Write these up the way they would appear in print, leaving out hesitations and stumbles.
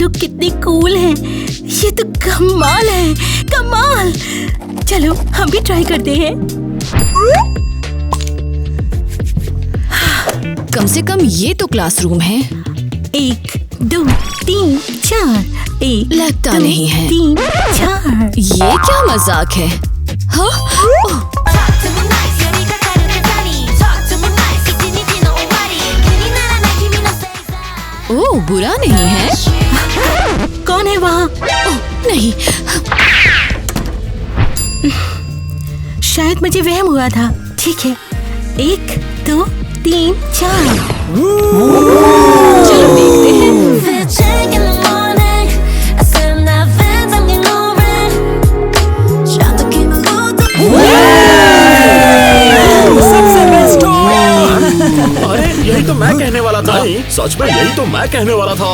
लोग कितने कूल हैं। ये तो कमाल है, कमाल। चलो हम भी ट्राई करते हैं। कम से कम ये तो क्लासरूम है। 1 2 3 4 1 लगता 2 नहीं है। 3 4। ये क्या मजाक है? हाँ? ओह, बुरा नहीं है। कौन है वहाँ? ओह, नहीं। शायद मुझे वहम हुआ था। ठीक है, 1 2 3 4। चलो देखते हैं। सबसे बेस्ट हो। अरे यही तो मैं कहने वाला था। नहीं, सच में यही तो मैं कहने वाला था।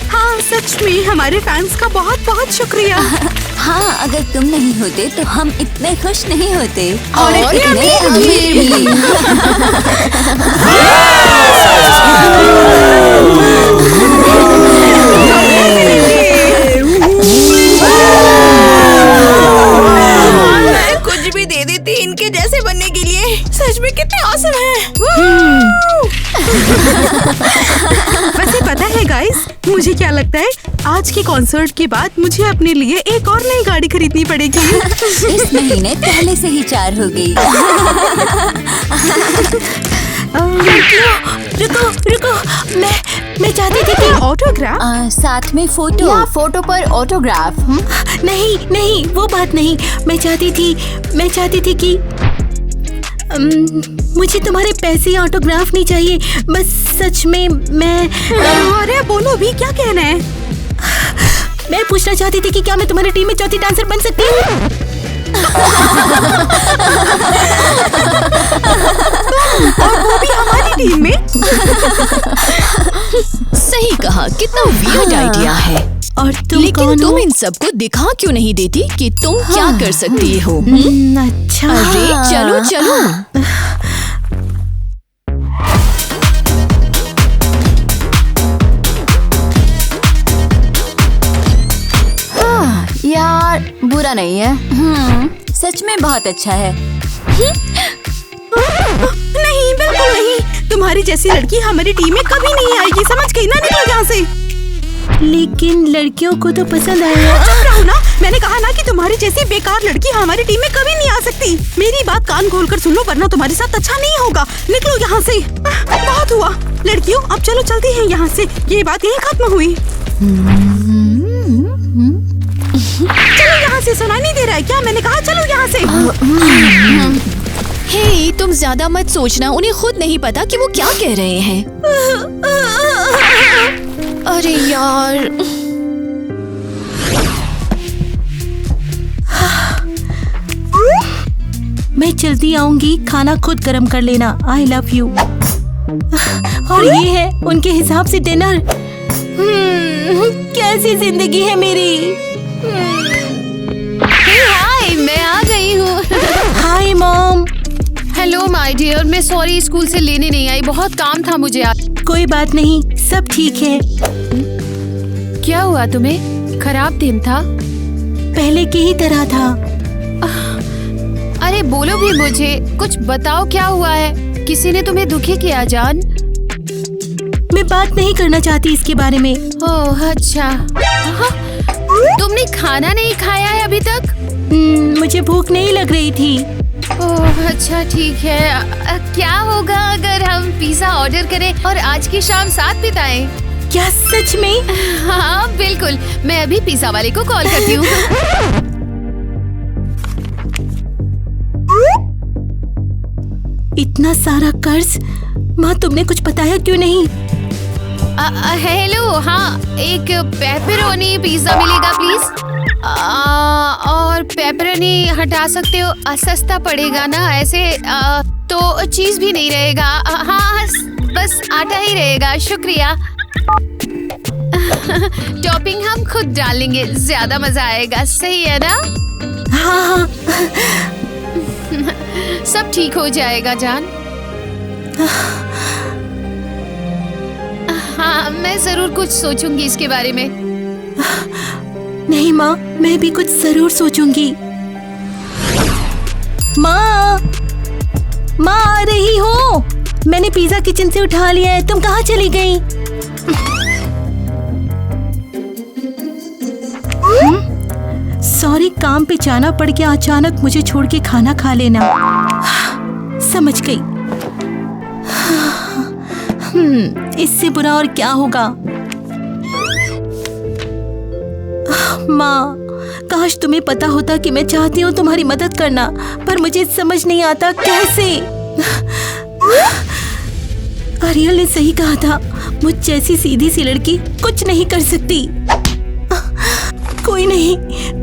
हाँ, सच में हमारे फैंस का बहुत बहुत शुक्रिया। हाँ, अगर तुम नहीं होते तो हम इतने खुश नहीं होते और इतने अमीर भी। मैं कुछ भी दे देती इनके जैसे बनने के लिए। सच में कितने औसम हैं। वैसे पता है गाइस, मुझे क्या लगता है, आज के कॉन्सर्ट के बाद मुझे अपने लिए एक और नई गाड़ी खरीदनी पड़ेगी। इस महीने पहले से ही 4 हो गई। रुको रुको, मैं चाहती थी कि ऑटोग्राफ। साथ में फोटो या फोटो पर ऑटोग्राफ। नहीं नहीं, वो बात नहीं। मैं चाहती थी कि मुझे तुम्हारे पैसे या ऑटोग्राफ नहीं चाहिए। बस सच में मैं अरे बोलो भी, क्या कहना है? मैं पूछना चाहती थी कि क्या मैं तुम्हारी टीम में चौथी डांसर बन सकती हूँ? और वो भी हमारी टीम में। सही कहा, कितना वियर्ड आइडिया है। और तुम लेकिन कौन तुम हो? इन सबको दिखा क्यों नहीं देती कि तुम क्या कर सकती हो? अच्छा। अरे चलो चलो। यार बुरा नहीं है। सच में बहुत अच्छा है। नहीं, बिल्कुल नहीं। तुम्हारी जैसी लड़की हमारी टीम में कभी नहीं आएगी, समझ गई ना? निकल यहाँ से। लेकिन लड़कियों को तो पसंद आएगा। चुप रहो ना, मैंने कहा ना कि तुम्हारी जैसी बेकार लड़की हमारी टीम में कभी नहीं आ सकती। मेरी बात कान खोलकर सुन लो, वरना तुम्हारे साथ अच्छा नहीं होगा। निकलो यहाँ से। बहुत हुआ लड़कियों, अब चलो चलते हैं यहाँ से। ये बात यही खत्म हुई। चलो यहाँ से। सुनाई नहीं दे रहा है क्या? मैंने कहा चलो यहाँ से। हे, तुम ज्यादा मत सोचना, उन्हें खुद नहीं पता कि वो क्या कह रहे हैं। अरे यार। मैं जल्दी आऊंगी, खाना खुद गरम कर लेना। I love you. और ये है उनके हिसाब से डिनर। कैसी जिंदगी है मेरी। हाय, मैं आ गई हूँ। Hi mom. Hello my dear, मैं सॉरी स्कूल से लेने नहीं आई, बहुत काम था मुझे आज। कोई बात नहीं, सब ठीक है। क्या हुआ तुम्हें? खराब दिन था? पहले की ही तरह था। अरे बोलो भी मुझे, कुछ बताओ क्या हुआ है? किसी ने तुम्हें दुखी किया जान? मैं बात नहीं करना चाहती इसके बारे में। ओह अच्छा। तुमने खाना नहीं खाया है अभी तक? मुझे भूख नहीं लग रही थी। ओह अच्छा ठीक है। क्या होगा अगर हम पिज़्ज़ा ऑर्डर करें और आज की शाम साथ बिताएं? क्या सच में? हाँ बिल्कुल, मैं अभी पिज़्ज़ा वाले को कॉल करती हूँ। इतना सारा कर्ज, माँ तुमने कुछ बताया क्यों नहीं? हेलो, हाँ एक पेपरोनी पिज़्ज़ा मिलेगा प्लीज। और पेपरोनी हटा सकते हो? सस्ता पड़ेगा ना ऐसे? तो चीज भी नहीं रहेगा। हाँ बस आटा ही रहेगा, शुक्रिया। टॉपिंग हम खुद डालेंगे, ज्यादा मजा आएगा, सही है ना? हाँ हाँ सब ठीक हो जाएगा जान। हाँ, मैं जरूर कुछ सोचूंगी इसके बारे में। नहीं माँ, मैं भी कुछ जरूर सोचूंगी। माँ, माँ आ रही हो? मैंने पिज्जा किचन से उठा लिया है, तुम कहाँ चली गई? सॉरी, काम पे जाना पड़ गया अचानक, मुझे छोड़ के खाना खा लेना। समझ गई। इससे बुरा और क्या होगा? माँ, काश तुम्हें पता होता कि मैं चाहती हूँ तुम्हारी मदद करना, पर मुझे समझ नहीं आता कैसे। अरियल ने सही कहा था, मुझ जैसी सीधी सी लड़की कुछ नहीं कर सकती। कोई नहीं,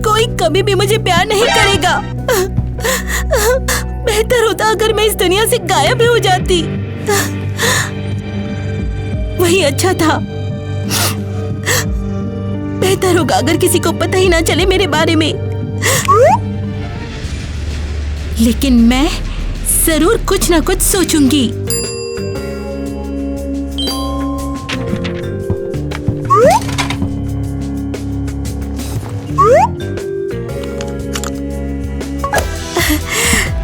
कोई कभी भी मुझे प्यार नहीं करेगा। बेहतर होता अगर मैं इस दुनिया से गायब ही हो जाती। वही अच्छा था। बेहतर होगा अगर किसी को पता ही ना चले मेरे बारे में। लेकिन मैं जरूर कुछ ना कुछ सोचूंगी।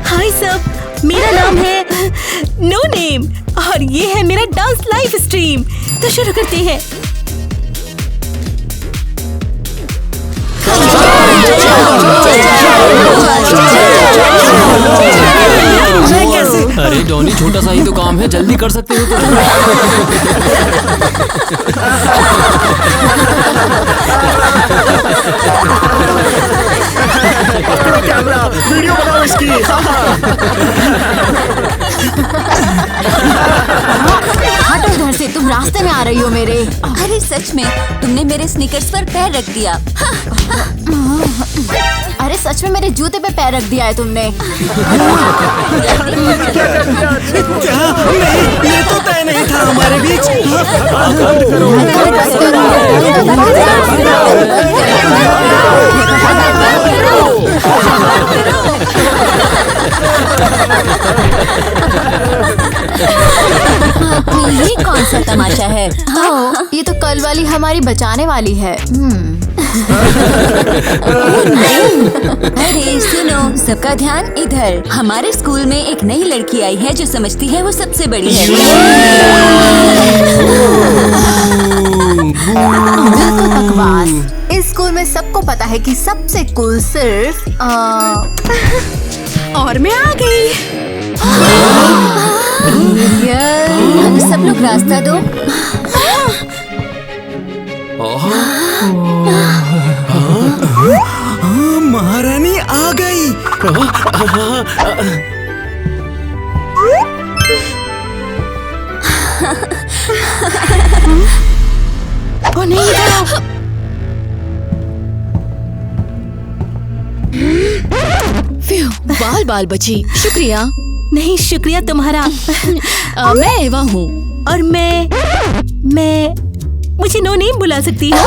हाय सब, मेरा नाम है नो नेम और ये है मेरा डांस लाइव स्ट्रीम। तो शुरू करते हैं। अरे डॉनी, छोटा सा ही तो काम है, जल्दी कर सकते हो तो। कैमरा, वीडियो बनाओ इसकी। हटो इधर से, तुम रास्ते में आ रही हो मेरे। अरे सच में, तुमने मेरे स्नीकर्स पर पैर रख दिया। अरे सच में मेरे जूते पे पैर रख दिया है तुमने। ये तो तय नहीं था हमारे बीच। ये कौन सा तमाशा है? ये तो कल वाली हमारी बचाने वाली है। अरे सुनो, सबका ध्यान इधर। हमारे स्कूल में एक नई लड़की आई है जो समझती है वो सबसे बड़ी है। बिल्कुल बकवास। इस स्कूल में सबको पता है कि सबसे कूल सिर्फ और मैं आ गई। सब लोग रास्ता दो। महारानी आ गई। ओ नहीं, बाल बाल बची। शुक्रिया। नहीं, शुक्रिया तुम्हारा। मैं एवा हूँ। और मैं मुझे नो नेम बुला सकती हो?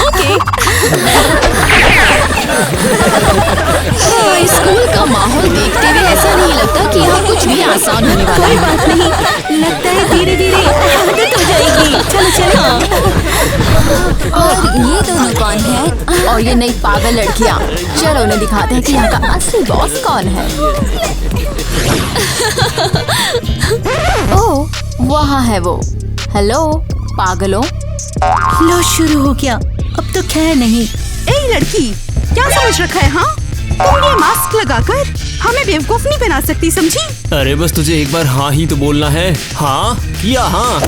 ओके। स्कूल का माहौल देखते हुए ऐसा नहीं लगता कि यहाँ कुछ भी आसान होने वाला कोई है। बात नहीं, लगता है धीरे धीरे आदत हो जाएगी। चलो चलो। और ये दोनों कौन है? और ये नई पागल लड़कियाँ। चलो उन्हें दिखाते हैं कि यहाँ का असली बॉस कौन है। ओह, वहाँ है वो। हेलो पागलों। लो, शुरू हो गया। अब तो खैर नहीं। ए लड़की, क्या समझ रखा है? हाँ, तुम ये मास्क लगाकर हमें बेवकूफ नहीं बना सकती, समझी? अरे बस तुझे एक बार हाँ ही तो बोलना है। हाँ या हाँ?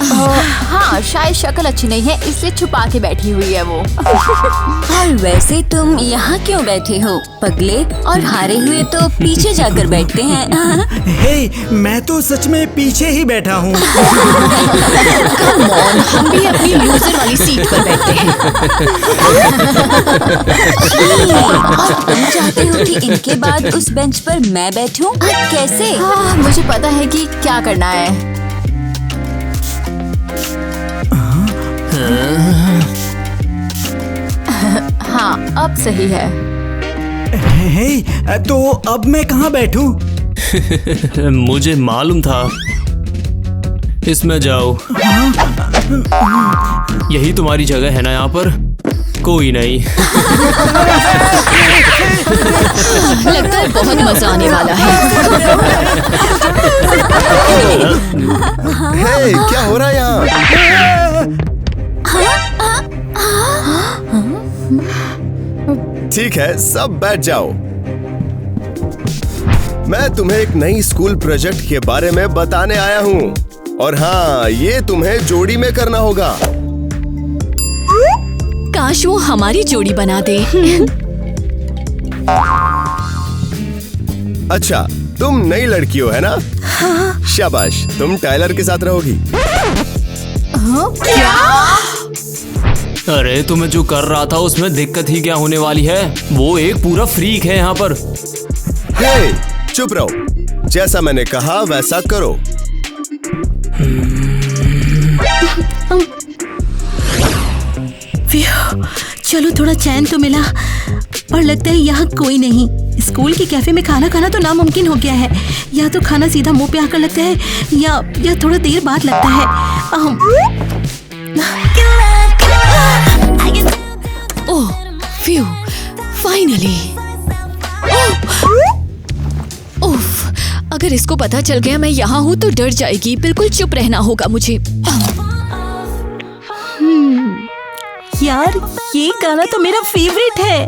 हाँ, शायद शक्ल अच्छी नहीं है इसलिए छुपा के बैठी हुई है वो। और वैसे तुम यहाँ क्यों बैठे हो पगले? और हारे हुए तो पीछे जाकर बैठते हैं। हे, मैं तो सच में पीछे ही बैठा हूँ। Come on, हम भी अपनी लूजर वाली सीट पर बैठते हैं। और तुम चाहते हो कि इनके बाद उस बेंच पर मैं बैठूं? कैसे? मुझे पता है कि क्या करना है। हाँ, अब सही है। हे, तो अब मैं कहाँ बैठूं? मुझे मालूम था। इसमें जाओ। यही तुम्हारी जगह है ना यहाँ पर? कोई नहीं। लगता है बहुत मजा आने वाला है। हे, क्या हो रहा है यहाँ? ठीक है, सब बैठ जाओ। मैं तुम्हें एक नई स्कूल प्रोजेक्ट के बारे में बताने आया हूँ। और हाँ, ये तुम्हें जोड़ी में करना होगा। काश वो हमारी जोड़ी बना दे। अच्छा, तुम नई लड़की हो है ना? हाँ। शाबाश, तुम टाइलर के साथ रहोगी। क्या? अरे तुम्हें जो कर रहा था उसमें दिक्कत ही क्या होने वाली है? वो एक पूरा फ्रीक है यहाँ पर। हे, चुप रहो। जैसा मैंने कहा वैसा करो। चलो, थोड़ा चैन तो मिला। और लगता है यहाँ कोई नहीं। स्कूल के कैफे में खाना खाना तो नामुमकिन हो गया है। या तो खाना सीधा मुंह पे आकर लगता है या थोड़ा देर बाद लगता है। ओह, फ्यू, फाइनली। ओफ, अगर इसको पता चल गया मैं यहाँ हूँ तो डर जाएगी। बिल्कुल चुप रहना होगा मुझे। यार, ये गाना तो मेरा फेवरेट है।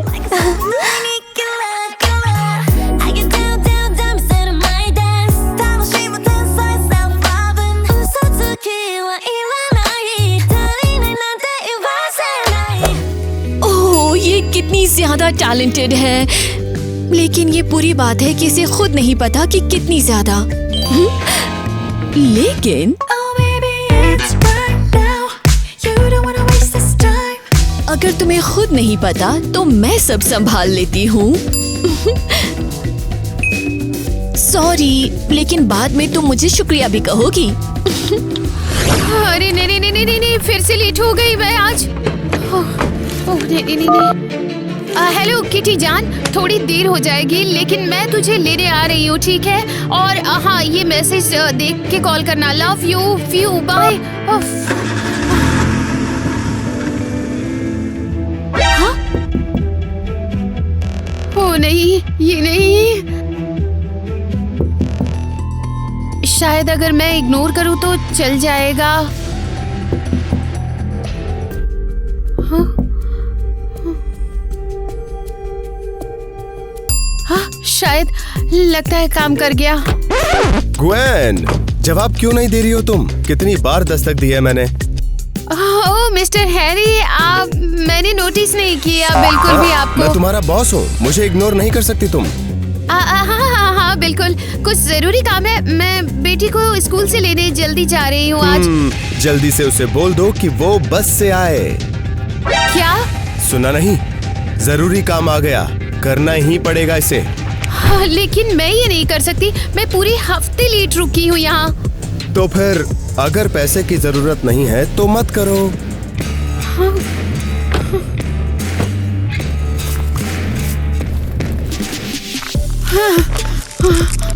ओह, ये कितनी ज्यादा टैलेंटेड है। लेकिन ये पूरी बात है कि इसे खुद नहीं पता कि कितनी ज्यादा। लेकिन अगर तुम्हें खुद नहीं पता तो मैं सब संभाल लेती हूँ। सॉरी, लेकिन बाद में तुम मुझे शुक्रिया भी कहोगी। अरे नहीं, फिर से लेट हो गई मैं आज। नहीं। हेलो किटी जान, थोड़ी देर हो जाएगी लेकिन मैं तुझे लेने आ रही हूँ, ठीक है? और हाँ, ये मैसेज देख के कॉल करना। Love you, phew, bye. ओ नहीं, ये नहीं। शायद अगर मैं इग्नोर करूं तो चल जाएगा। हाँ, शायद लगता है काम कर गया। ग्वेन, जवाब क्यों नहीं दे रही हो तुम? कितनी बार दस्तक दी है मैंने। ओह मिस्टर हैरी, मैंने नोटिस नहीं किया बिल्कुल भी आपको। मैं तुम्हारा बॉस हूँ, मुझे इग्नोर नहीं कर सकती तुम। हाँ, बिल्कुल। कुछ जरूरी काम है। मैं बेटी को स्कूल से लेने जल्दी जा रही हूँ आज। जल्दी से उसे बोल दो कि वो बस से आए। क्या? सुना नहीं? जरूरी काम आ गया, करना ही पड़ेगा इसे। हाँ, लेकिन मैं ये नहीं कर सकती। मैं पूरे हफ्ते लेट रुकी हूँ यहाँ। तो फिर अगर पैसे की जरूरत नहीं है तो मत करो।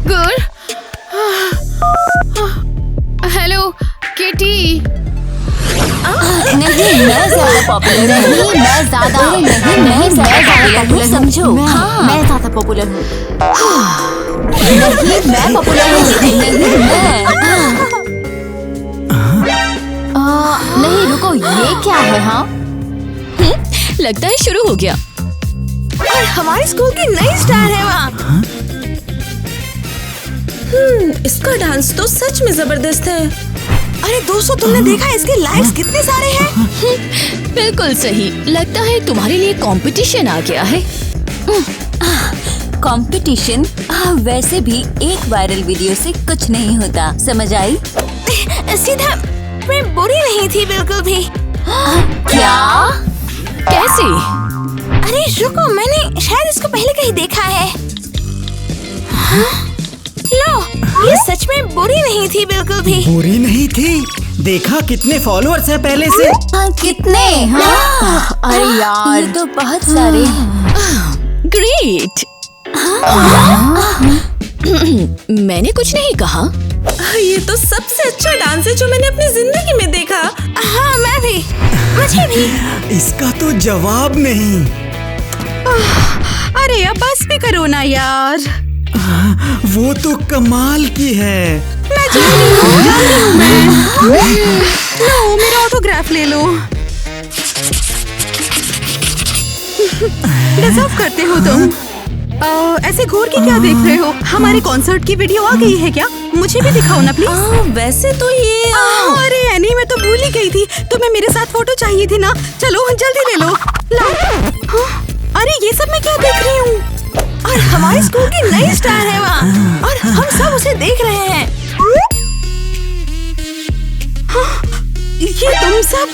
गुड। Hello kitty. नहीं, मैं ज्यादा पॉपुलर नहीं, मैं ज्यादा पॉपुलर समझो। मैं ज्यादा पॉपुलर हूँ। नहीं, मैं पॉपुलर हूँ। नहीं, रुको, ये क्या है? हाँ, लगता है शुरू हो गया। और हमारे स्कूल की नई स्टार है वहाँ। इसका डांस तो सच में जबरदस्त है। अरे दोस्तों, तुमने देखा इसके लाइक्स कितने सारे हैं? बिल्कुल सही। लगता है तुम्हारे लिए कंपटीशन आ गया है। कंपटीशन? वैसे भी एक वायरल वीडियो से कुछ नहीं होता, समझ आई? सीधा, मैं बुरी नहीं थी बिल्कुल भी। क्या? कैसे? अरे रुको, मैंने शायद इसको पहले कहीं देखा है। लो, ये सच में बुरी नहीं थी बिल्कुल भी। बुरी नहीं थी? देखा कितने फॉलोअर्स हैं पहले से। कितने? हाँ, अरे यार, ये तो बहुत सारे। ग्रेट। मैंने कुछ नहीं कहा। ये तो सबसे अच्छा डांस है जो मैंने अपनी जिंदगी में देखा। हाँ मैं भी, मुझे भी। इसका तो जवाब नहीं। अरे अब बस भी करो ना यार। वो तो कमाल की है। मैं जानती हूँ मैं। लो मेरा ऑटोग्राफ ले लो। डिजर्व करते हो तुम। ऐसे घूर के क्या देख रहे हो? हमारे कॉन्सर्ट की वीडियो आ गई है क्या? मुझे भी दिखाओ ना प्लीज। वैसे तो ये अरे एनी मैं तो भूल ही गई थी। तुम्हें मेरे साथ फोटो चाहिए थी ना? चलो जल्दी ले लो। लाओ। अरे ये सब मैं क्या देख रही हूँ? और हमारे स्कूल की नई स्टार है वहाँ और हम सब उसे देख रहे हैं। ये तुम सब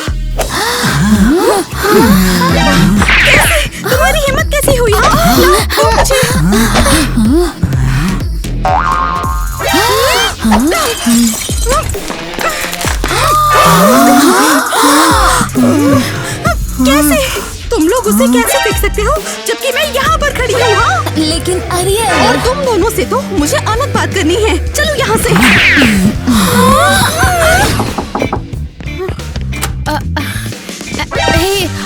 कैसे? तुम्हारी हिम्मत कैसी हुई? कैसे? तुम लोग उसे कैसे देख सकते हो जबकि मैं यहाँ पर खड़ी हूँ? हाँ? लेकिन अरे और तुम दोनों से तो मुझे अलग बात करनी है। चलो यहाँ से।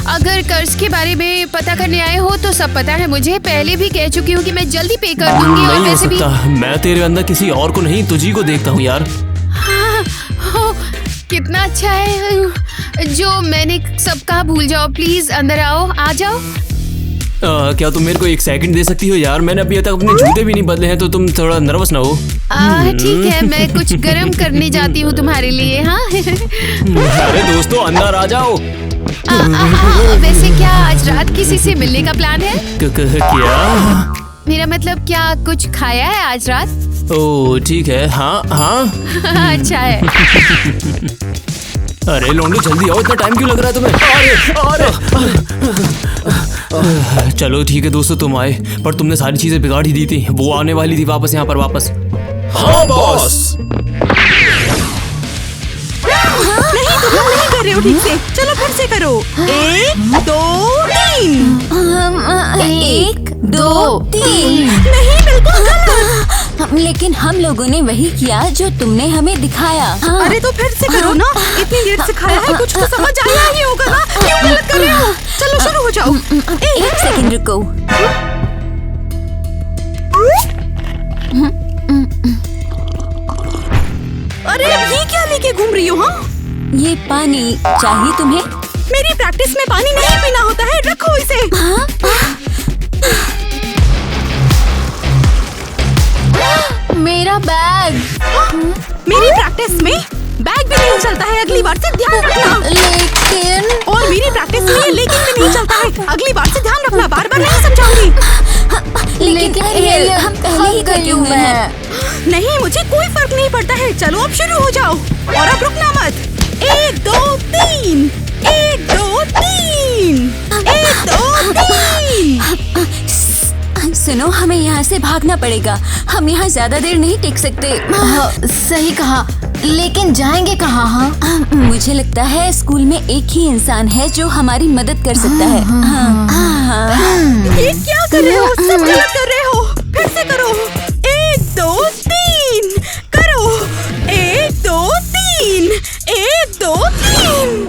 अगर कर्ज के बारे में पता करने आए हो तो सब पता है मुझे। पहले भी कह चुकी हूँ कि मैं जल्दी पे कर दूंगी। और नहीं हो वैसे भी सकता। मैं तेरे अंदर किसी और को नहीं, तुझी को देखता हूँ यार। हाँ, हो, कितना अच्छा है जो मैंने सब कहा। भूल जाओ प्लीज, अंदर आओ, आ जाओ। क्या तुम मेरे को एक सेकंड दे सकती हो यार? मैंने अभी तक अपने जूते भी नहीं बदले हैं, तो तुम थोड़ा नर्वस ना हो। ठीक है, मैं कुछ गर्म करने जाती हूँ तुम्हारे लिए। हाँ अरे दोस्तों अंदर आ जाओ। वैसे क्या आज रात किसी से मिलने का प्लान है? क्या? मेरा मतलब क्या कुछ खाया है आज रात? ओह ठीक है। हाँ हाँ। अच्छा है। अरे लोंडो जल्दी आओ, इतना टाइम क्यों लग रहा है तुम्हें? अरे चलो ठीक है दोस्तों, तुम आए पर तुमने सारी चीजें बिगाड़ ही दी थी। वो आने वाली थी वापस यहाँ पर वापस। हाँ बॉस। नहीं तुम लोग नहीं कर रहे हो ठीक से। चलो फिर से करो। 1 2 3। 1 2 3। नहीं बिल्कुल गलत। लेकिन हम लोगों ने वही किया जो तुमने हमें दिखाया। अरे तो फिर से करो ना। इतनी देर सिखाया है, कुछ तो समझ आया ही होगा ना। क्यों गलत कर रहे हो? चलो शुरू हो जाओ। 1 सेकंड रुको। अरे ये क्या लेके घूम रही हो? हाँ ये पानी चाहिए तुम्हें? मेरी प्रैक्टिस में पानी नहीं पीना होता है। रखो इसे। मेरा बैग। मेरी प्रैक्टिस में बैग भी नहीं चलता है। अगली बार से ध्यान रखना। लेकिन और मेरी प्रैक्टिस में ये लेकिन भी नहीं चलता है। अगली बार से ध्यान रखना। बार बार नहीं समझाऊंगी। लेकिन हम पहले ही करके हुए हैं। नहीं मुझे कोई फर्क नहीं पड़ता है। चलो अब शुरू हो जाओ और अब रुकना मत। 1 2 3। 1 2 3। 1 2 3। सुनो, हमें यहाँ से भागना पड़ेगा। हम यहाँ ज्यादा देर नहीं टिक सकते। सही कहा, लेकिन जाएंगे कहाँ? हाँ मुझे लगता है स्कूल में एक ही इंसान है जो हमारी मदद कर सकता है। ये क्या कर रहे हो? सब गलत कर रहे हो। फिर से करो। 1 2 3। करो। 1 2 3। 1 2 3।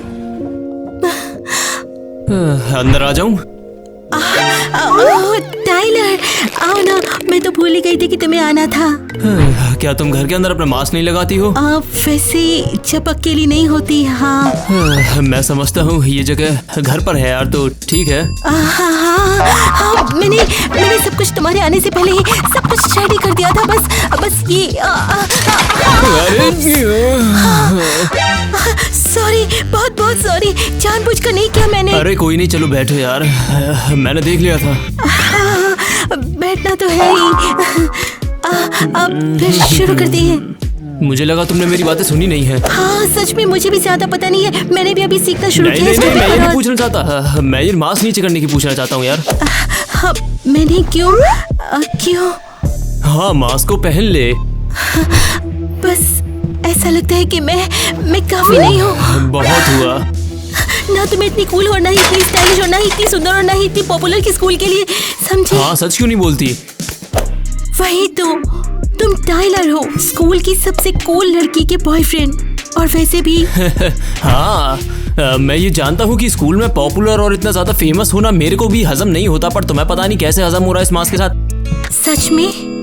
अंदर आ जाऊं? टाइलर आओ ना, मैं तो भूल ही गई थी कि तुम्हें आना था। क्या तुम घर के अंदर अपना मास्क नहीं लगाती हो? वैसे जब अकेली नहीं होती। हाँ मैं समझता हूँ ये जगह घर पर है यार, तो ठीक है। मैंने सब कुछ तुम्हारे आने से पहले ही सब कुछ रेडी कर दिया था। बस ये सॉरी, बहुत बहुत सॉरी। जानबूझकर नहीं किया मैंने। अरे कोई नहीं, चलो बैठो यार, मैंने देख लिया था। बैठना तो है ही। अब फिर शुरू करते हैं। मुझे लगा तुमने मेरी बातें सुनी नहीं है। हाँ सच में मुझे भी ज्यादा पता नहीं है। मैंने भी अभी सीखना शुरू किया। नहीं, मैं ये नहीं पूछना चाहता। मैं ये मास्क नीचे करने की पूछना चाहता हूँ यार। मैंने क्यों? हाँ मास्क को पहन ले। बस ऐसा लगता है कि मैं काफी नहीं हूँ। बहुत हुआ। ना तुम्हें इतनी कूल होना ही, इतनी स्टाइलिश होना ही, इतनी सुंदर होना ही, इतनी पॉपुलर की स्कूल के लिए, समझे? हाँ, सच क्यों नहीं बोलती? वही तो, तुम टाइलर हो, स्कूल की सबसे कूल लड़की के बॉयफ्रेंड। और वैसे भी हाँ, मैं ये जानता हूँ कि स्कूल में पॉपुलर और इतना ज्यादा फेमस होना मेरे को भी हजम नहीं होता, पर तुम्हें पता नहीं कैसे हजम हो रहा है इस मास्क के साथ। सच में?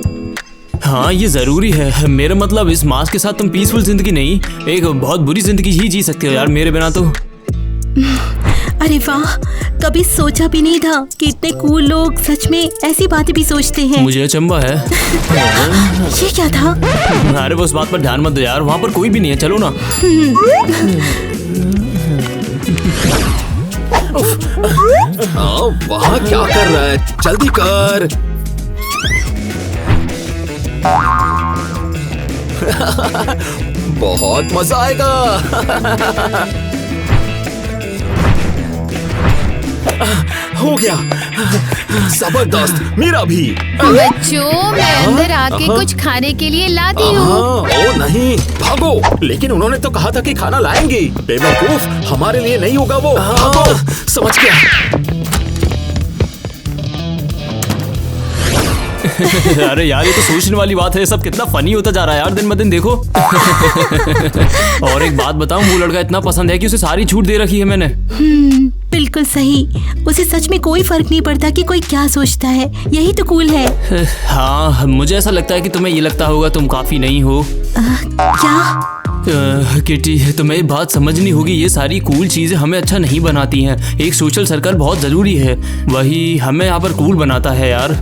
हाँ, ये जरूरी है। मेरा मतलब इस मास्क के साथ तुम पीसफुल जिंदगी नहीं, एक बहुत बुरी जिंदगी ही जी सकते हो यार मेरे बिना तो। अरे वाह, कभी सोचा भी नहीं था कि इतने कूल लोग सच में ऐसी बातें भी सोचते हैं। मुझे अचंभा है। ये क्या था? अरे वो उस बात पर ध्यान मत दो यार, वहाँ पर कोई भी नहीं है, चलो ना। वहाँ क्या कर रहा है? जल्दी कर। बहुत मजा आएगा। हो गया, जबरदस्त। मेरा भी। बच्चों, मैं अंदर आके कुछ खाने के लिए लाती हूँ। ओ नहीं, भागो। लेकिन उन्होंने तो कहा था कि खाना लाएंगे। बेवकूफ, हमारे लिए नहीं होगा वो। भागो। समझ गया। अरे यार, ये तो सोचने वाली बात है। सब कितना फनी होता जा रहा है यार दिन ब दिन, देखो। और एक बात बताऊं, वो लड़का इतना पसंद है कि उसे सारी छूट दे रखी है मैंने। बिल्कुल सही। उसे सच में कोई फर्क नहीं पड़ता कि कोई क्या सोचता है। यही तो कूल है। हाँ, मुझे ऐसा लगता है कि तुम्हें ये लगता होगा तुम काफी नहीं हो। क्या? किटी, तुम्हें ये बात समझनी होगी, ये सारी कूल चीजें हमें अच्छा नहीं बनाती हैं। एक सोशल सर्कल बहुत जरूरी है, वही हमें यहाँ पर कूल बनाता है यार।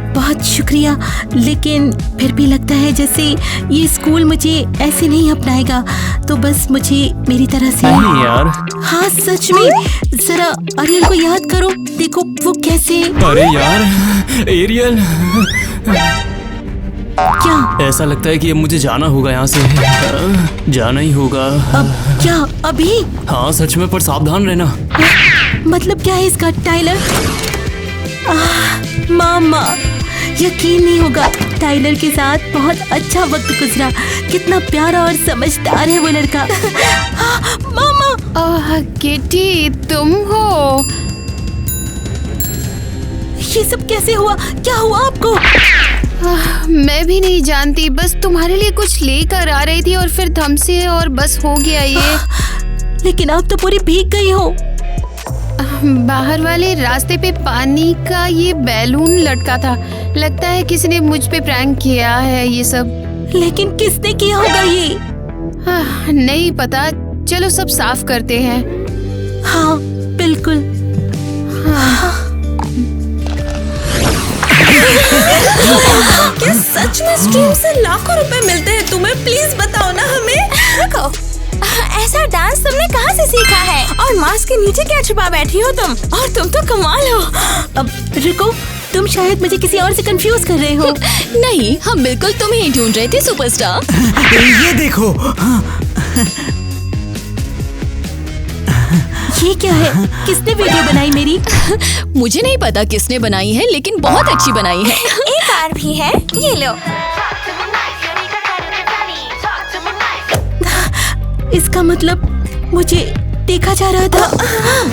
बहुत शुक्रिया, लेकिन फिर भी लगता है जैसे ये स्कूल मुझे ऐसे नहीं अपनाएगा, तो बस मुझे मेरी तरह से। नहीं यार। हाँ सच में, जरा अरियल को याद करो, देखो वो कैसे। अरे यार, एरियल। क्या? ऐसा लगता है कि अब मुझे जाना होगा यहाँ से। जाना ही होगा। अब क्या? अभी? हाँ सच में, पर सावधान रहना। मतलब क्या है इसका? टाइलर? मामा, यकीन नहीं होगा, टाइलर के साथ बहुत अच्छा वक्त गुजरा। कितना प्यारा और समझदार है वो लड़का। मामा। किटी, तुम हो? ये सब कैसे हुआ? क्या हुआ आपको? मैं भी नहीं जानती, बस तुम्हारे लिए कुछ लेकर आ रही थी और फिर थम से और बस हो गया ये। लेकिन आप तो पूरी भीग गई हो। बाहर वाले रास्ते पे पानी का ये बैलून लटका था। लगता है किसी ने मुझ पे प्रैंक किया है ये सब। लेकिन किसने किया होगा ये? नहीं पता, चलो सब साफ करते हैं। हाँ बिल्कुल। क्या सच में स्ट्रीम से लाखों रुपए मिलते हैं तुम्हें? प्लीज बताओ ना हमें। रुको, ऐसा डांस तुमने कहाँ से सीखा है? और मास्क के नीचे क्या छुपा बैठी हो तुम? और तुम तो कमाल हो। अब रुको, तुम शायद मुझे किसी और से कंफ्यूज कर रहे हो। नहीं, हम बिल्कुल तुम्हें ही ढूंढ रहे थे सुपरस्टार। ये देखो। ये क्या है? किसने वीडियो बनाई मेरी? मुझे नहीं पता किसने बनाई है, लेकिन बहुत अच्छी बनाई है। एक और भी है, ये लो। इसका मतलब मुझे देखा जा रहा था।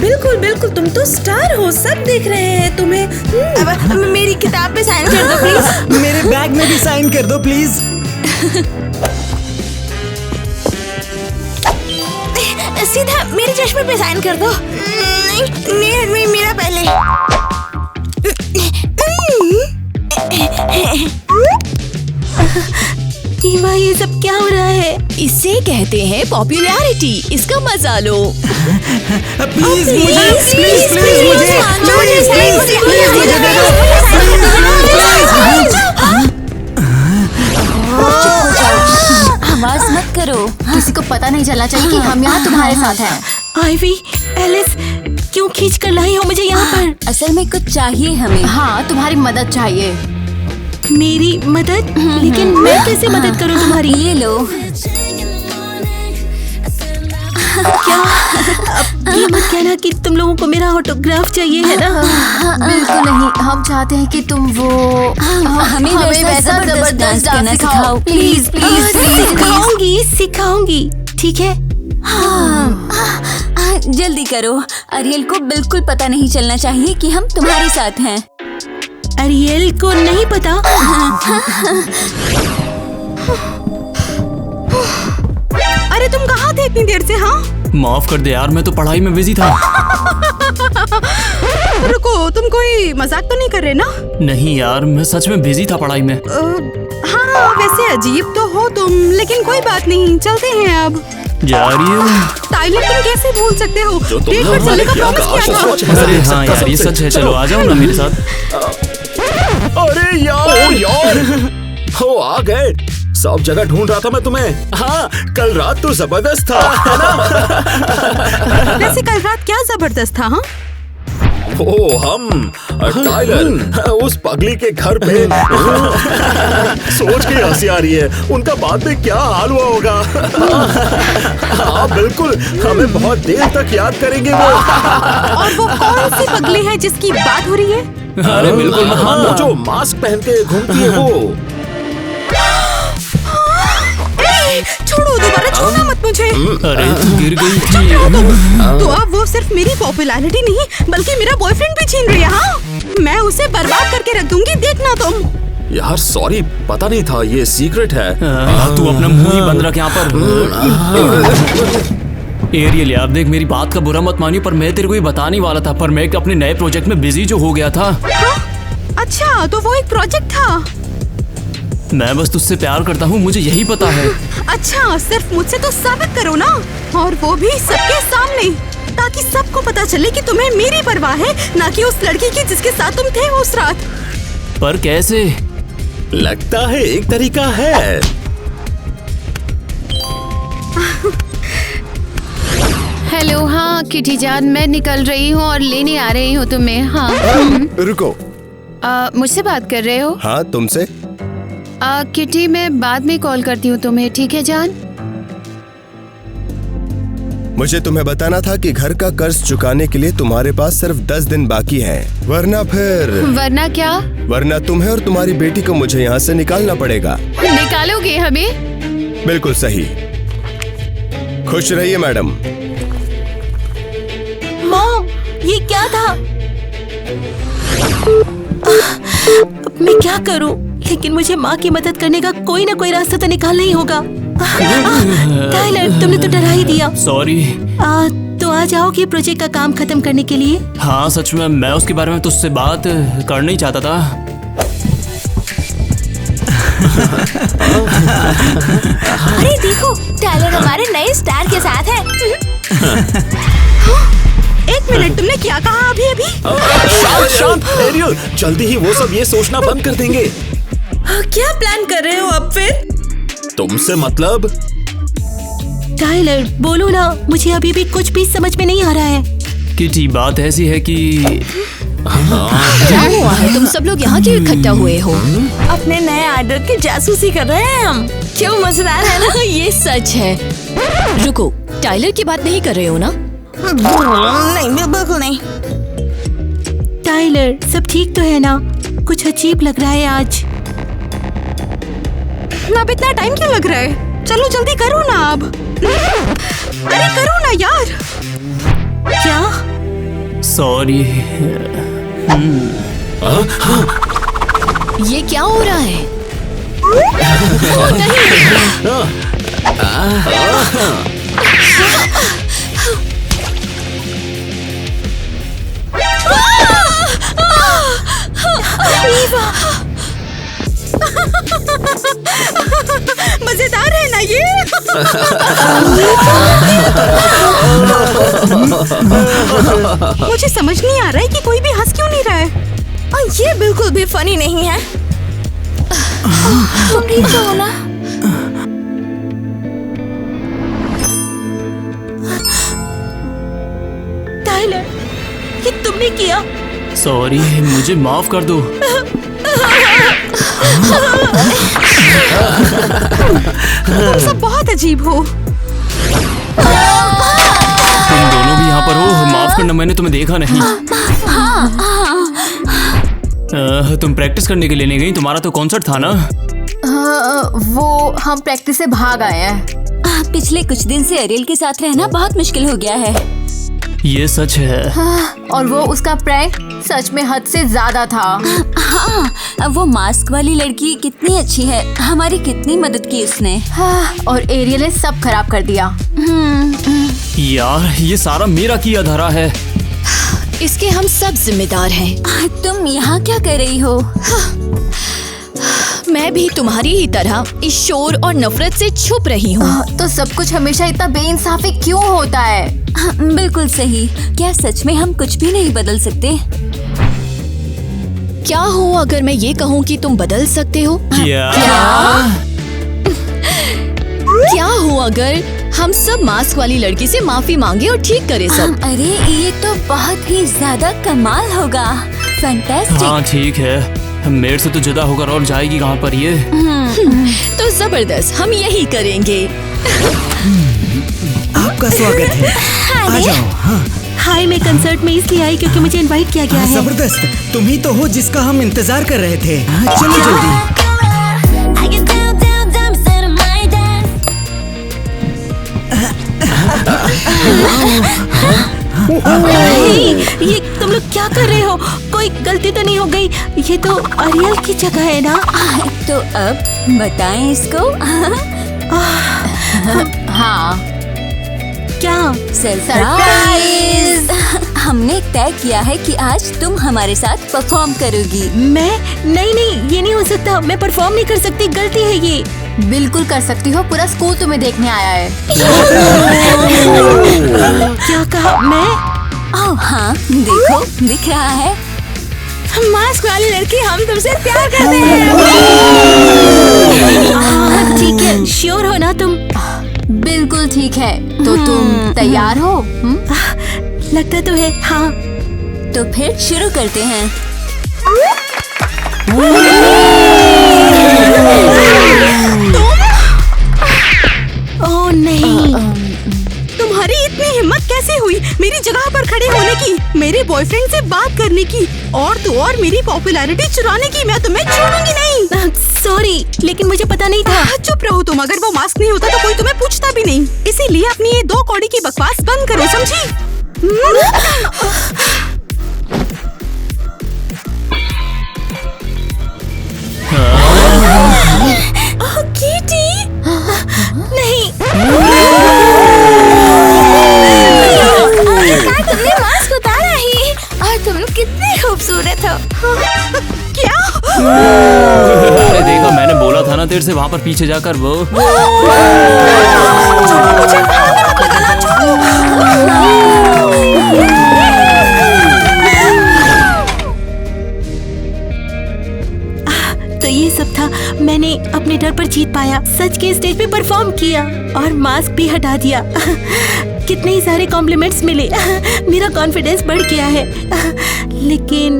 बिल्कुल बिल्कुल, तुम तो स्टार हो, सब देख रहे हैं तुम्हें। अब मेरी किताब पे साइन कर दो प्लीज। मेरे बैग में भी साइन कर दो प्लीज। सीधा मेरे चश्मे पे साइन कर दो। नहीं, मेरा पहले। ईमा, ये सब क्या हो रहा है? इसे कहते हैं पॉपुलैरिटी। इसका मजा लो। प्लीज मुझे, प्लीज मुझे आवाज मत करो, किसी को पता नहीं चलना चाहिए कि हम यहाँ तुम्हारे साथ हैं। आइवी, एलिस, क्यों खींच कर लाई हो मुझे यहाँ पर? असल में कुछ चाहिए हमें। हाँ, तुम्हारी मदद चाहिए। मेरी मदद? लेकिन मैं कैसे मदद करूँ तुम्हारी? ये लो। क्या? अब ये मत कहना कि तुम लोगों को मेरा ऑटोग्राफ चाहिए है ना? बिल्कुल नहीं, हम चाहते हैं कि तुम वो हमें वैसा जबरदस्त डांस करना सिखाओ। प्लीज प्लीज सिखाऊंगी, ठीक है? हाँ जल्दी करो, अरियल को बिल्कुल पता नहीं चलना चाहिए कि हम तुम्हारे साथ हैं। अरियल को नहीं पता? अरे तुम कहाँ थे इतनी देर से? हाँ माफ कर दे यार, मैं तो पढ़ाई में बिजी था। रुको, तुम कोई मजाक तो नहीं कर रहे ना? नहीं यार, मैं सच में बिजी था पढ़ाई में। हाँ वैसे अजीब तो हो तुम, लेकिन कोई बात नहीं, चलते हैं अब। जा रही हो? टाइलर तुम कैसे भूल सकते हो? डेट पर चलने का प्रॉमिस किया था। अरे हाँ यार, ये सच है। चलो आ जाओ ना मेरे साथ। अरे यार हो आ गए। सब जगह ढूंढ रहा था मैं तुम्हें। हाँ कल रात तो जबरदस्त था, है ना? वैसे कल रात क्या जबरदस्त था? हाँ ओ हम टाइलर उस पगली के घर पे सोच के हंसी आ रही है, उनका बाद में क्या हाल हुआ होगा। हाँ बिल्कुल, हमें बहुत देर तक याद करेंगे वो। और वो कौन सी पगली है जिसकी बात हो रही है? अरे बिल्कुल, हाँ वो जो मास्क पहन के घूमती है वो। छोड़ो, दोबारा छूना मत मुझे। अरे तू गिर गई थी। तो अब वो सिर्फ मेरी पॉपुलैरिटी नहीं बल्कि मेरा बॉयफ्रेंड भी छीन रही है। हाँ मैं उसे बर्बाद करके रख दूंगी, देखना तुम। यार सॉरी, पता नहीं था, ये सीक्रेट है। तू अपना मुंह ही बंद रख यहाँ पर। एरियल यार देख, मेरी बात का बुरा मत मानियो, पर मैं तेरे को ये बताने वाला था, पर मैं अपने नए प्रोजेक्ट में बिजी जो हो गया था। हाँ? अच्छा तो वो एक प्रोजेक्ट था। मैं बस तुझसे प्यार करता हूँ, मुझे यही पता है। अच्छा सिर्फ मुझसे तो साबित करो ना, और वो भी सबके सामने, ताकि सबको पता चले कि तुम्हें मेरी परवाह है, ना कि उस लड़की की जिसके साथ तुम थे उस रात। पर कैसे? लगता है एक तरीका है। हेलो, हाँ किटी जान, मैं निकल रही हूँ और लेने आ रही हूँ तुम्हें। हाँ रुको। मुझसे बात कर रहे हो? हाँ तुमसे। किटी मैं बाद में कॉल करती हूँ तुम्हें, ठीक है जान? मुझे तुम्हें बताना था कि घर का कर्ज चुकाने के लिए तुम्हारे पास सिर्फ 10 दिन बाकी हैं, वरना फिर। वरना क्या? वरना तुम्हें और तुम्हारी बेटी को मुझे यहाँ से निकालना पड़ेगा। निकालोगे हमें? बिल्कुल सही। खुश रहिए मैडम। मॉम, ये क्या था? मैं क्या करूं? लेकिन मुझे माँ की मदद करने का कोई ना कोई रास्ता तो निकालना ही होगा। टाइलर, तुमने तो डरा ही दिया। सॉरी। तो आ जाओगे प्रोजेक्ट का काम खत्म करने के लिए? हाँ सच में, मैं उसके बारे में तुझसे बात करना ही चाहता था। अरे देखो, टाइलर हमारे नए स्टार के साथ है। एक मिनट, तुमने क्या कहा अभी अभी? शांत एरियल, जल्दी ही वो सब ये सोचना बंद कर देंगे। क्या प्लान कर रहे हो अब फिर? तुमसे मतलब? टाइलर बोलो ना, मुझे अभी भी कुछ भी समझ में नहीं आ रहा है। किटी बात ऐसी है कि क्या हुआ है? तुम सब लोग यहाँ क्यों इकट्ठा हुए हो? अपने नए आर्डर की जासूसी कर रहे हैं हम। क्यों, मजेदार है ना? ये सच है। रुको, टाइलर की बात नहीं कर रहे हो ना? नहीं बिल्कुल नहीं। टाइलर सब ठीक तो है ना? कुछ अजीब लग रहा है आज। अब इतना टाइम क्यों लग रहा है? चलो जल्दी करो ना अब। अरे करो ना यार। क्या? सॉरी। ये क्या हो रहा है? मजेदार है ना ये? मुझे समझ नहीं आ रहा है कि कोई भी हंस क्यों नहीं रहा है। ये बिल्कुल भी फनी नहीं है। तुम ठीक तो हो ना? टाइलर, ये तुमने किया? सॉरी, मुझे माफ कर दो। तुम सब बहुत अजीब हो। तुम दोनों भी यहाँ पर हो? माफ करना, मैंने तुम्हें देखा नहीं। तुम प्रैक्टिस करने के लिए नहीं गई? तुम्हारा तो कॉन्सर्ट था ना? वो हम प्रैक्टिस से भाग आए हैं। पिछले कुछ दिन से अरियल के साथ रहना बहुत मुश्किल हो गया है। ये सच है। और वो उसका प्रैंक सच में हद से ज्यादा था। हाँ, अब वो मास्क वाली लड़की कितनी अच्छी है, हमारी कितनी मदद की उसने। और एरियल ने सब खराब कर दिया। यार ये सारा मेरा किया धरा है। इसके हम सब जिम्मेदार हैं। तुम यहाँ क्या कर रही हो? मैं भी तुम्हारी ही तरह इस शोर और नफरत से छुप रही हूँ। तो सब कुछ हमेशा इतना बेइंसाफी क्यों होता है? बिल्कुल सही। क्या सच में हम कुछ भी नहीं बदल सकते? क्या हो अगर मैं ये कहूँ कि तुम बदल सकते हो? क्या? क्या हो अगर हम सब मास्क वाली लड़की से माफी मांगे और ठीक करें सब? अरे ये तो बहुत ही ज्यादा कमाल होगा। फैंटास्टिक। हाँ ठीक है, मेरे से तो जुदा होकर और जाएगी कहाँ पर ये। तो जबरदस्त, हम यही करेंगे। आपका स्वागत है। आ जाओ। हाँ हाय, मैं कंसर्ट में इसलिए आई क्योंकि मुझे इनवाइट किया गया है। जबरदस्त, तुम ही तो हो जिसका हम इंतजार कर रहे थे। हाँ, चलो जल्दी। ये तुम लोग क्या कर रहे हो? कोई गलती तो नहीं हो गई? ये तो अरियल की जगह है ना? तो अब बताएं इसको। हाँ, क्या? सरप्राइज। हमने तय किया है कि आज तुम हमारे साथ परफॉर्म करोगी। मैं? नहीं, ये नहीं हो सकता। मैं परफॉर्म नहीं कर सकती, गलती है ये। बिल्कुल कर सकती हो, पूरा स्कूल तुम्हें देखने आया है। क्या कहा? मैं? ओह हाँ, देखो दिख रहा है। मास्क वाली लड़की, हम तुमसे प्यार करते हैं। ठीक है, श्योर हो ना तुम? बिल्कुल ठीक है। तो तुम तैयार हो? लगता तो है, हाँ। तो फिर शुरू करते हैं। ओह नहीं। तुम्हारी इतनी हिम्मत कैसे हुई मेरी जगह पर खड़े होने की, मेरे बॉयफ्रेंड से बात करने की, और तो और मेरी पॉपुलैरिटी चुराने की? मैं तुम्हें छोड़ूंगी नहीं। सॉरी, लेकिन मुझे पता नहीं था। चुप रहो तुम। अगर वो मास्क नहीं होता तो कोई तुम्हें पूछता भी नहीं। इसीलिए अपनी ये 2 कौड़ी की बकवास बंद करो, समझी? कीटी, नहीं। तुमने मास्क उतारा ही, और तुम लोग कितने खूबसूरत हो। क्या? अरे देखा, मैंने बोला था ना तेरे से वहाँ पर पीछे जाकर वो। मुझे भागने मत लगाना, छोड़ो। तो ये सब था। मैंने अपने डर पर जीत पाया, सच के स्टेज पे परफॉर्म किया और मास्क भी हटा दिया। कितने ही सारे कॉम्प्लीमेंट्स मिले। मेरा कॉन्फिडेंस बढ़ गया है। लेकिन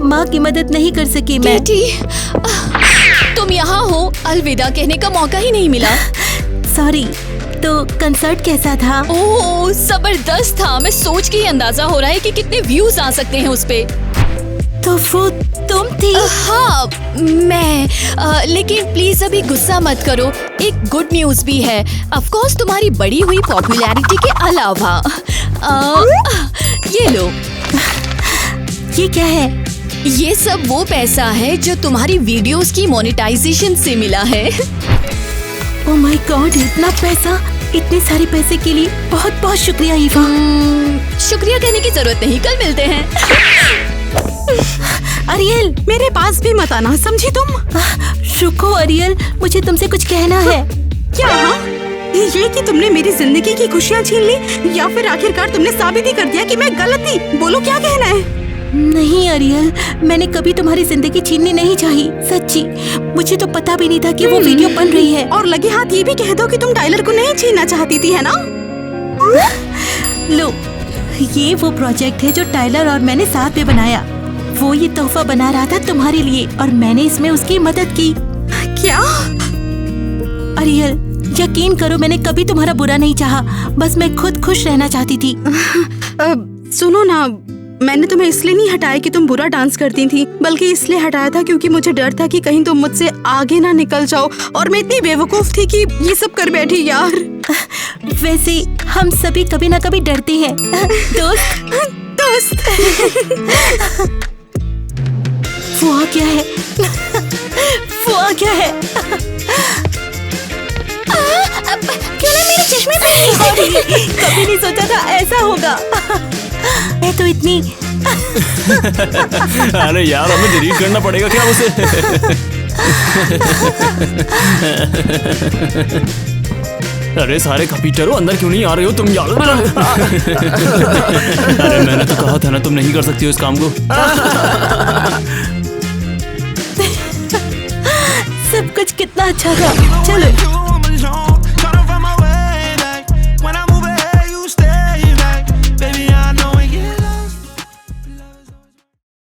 माँ की मदद नहीं कर सकी मैं। तुम यहाँ हो, अलविदा कहने का मौका ही नहीं मिला। सॉरी। तो कंसर्ट कैसा था? ओह जबरदस्त था। मैं सोच के ही अंदाजा हो रहा है कि कितने व्यूज आ सकते हैं उस पे। तो वो तुम थी? हाँ मैं। लेकिन प्लीज अभी गुस्सा मत करो। एक गुड न्यूज भी है। ऑफ कोर्स तुम्हारी बढ़ी हुई पॉपुलैरिटी के अलावा। ये लो। ये क्या है? ये सब वो पैसा है जो तुम्हारी वीडियोस की मोनेटाइजेशन से मिला है। ओह माय गॉड, इतना पैसा! इतने सारे पैसे के लिए बहुत बहुत शुक्रिया ईवा। शुक्रिया कहने की जरूरत नहीं, कल मिलते हैं। अरियल, मेरे पास भी मत आना, समझी तुम? रुको अरियल, मुझे तुमसे कुछ कहना है। क्या? हाँ? ये कि तुमने मेरी जिंदगी की खुशियाँ छीन ली, या फिर आखिरकार तुमने साबित ही कर दिया कि मैं गलत थी? बोलो क्या कहना है? नहीं अरियल, मैंने कभी तुम्हारी जिंदगी छीननी नहीं चाही, सच्ची। मुझे तो पता भी नहीं था कि वो वीडियो बन रही है। और लगे हाथ ये भी कह दो कि तुम टाइलर को नहीं छीनना चाहती थी, है ना? लो, ये वो प्रोजेक्ट है जो टाइलर और मैंने साथ में बनाया। वो ये तोहफा बना रहा था तुम्हारे लिए और मैंने इसमें उसकी मदद की। क्या? अरियल, यकीन करो, मैंने कभी तुम्हारा बुरा नहीं चाहा। बस मैं खुद खुश रहना चाहती थी। सुनो ना, मैंने तुम्हें इसलिए नहीं हटाया कि तुम बुरा डांस करती थी, बल्कि इसलिए हटाया था क्योंकि मुझे डर था कि कहीं तुम मुझसे आगे ना निकल जाओ। और मैं इतनी बेवकूफ थी कि ये सब कर बैठी यार। वैसे हम सभी कभी ना कभी डरते हैं दोस्त। फुआ क्या है? फुआ क्या है? क्यों ना मेरे चश्मे पे? कभी नहीं सोचा था ऐसा होगा। मैं तो इतनी अरे यार हमें डिलीट करना पड़ेगा क्या उसे? अरे सारे कंप्यूटरों अंदर क्यों नहीं आ रहे हो तुम यार? अरे मैंने तो कहा था ना तुम नहीं कर सकती हो इस काम को। सब कुछ कितना अच्छा था। चलो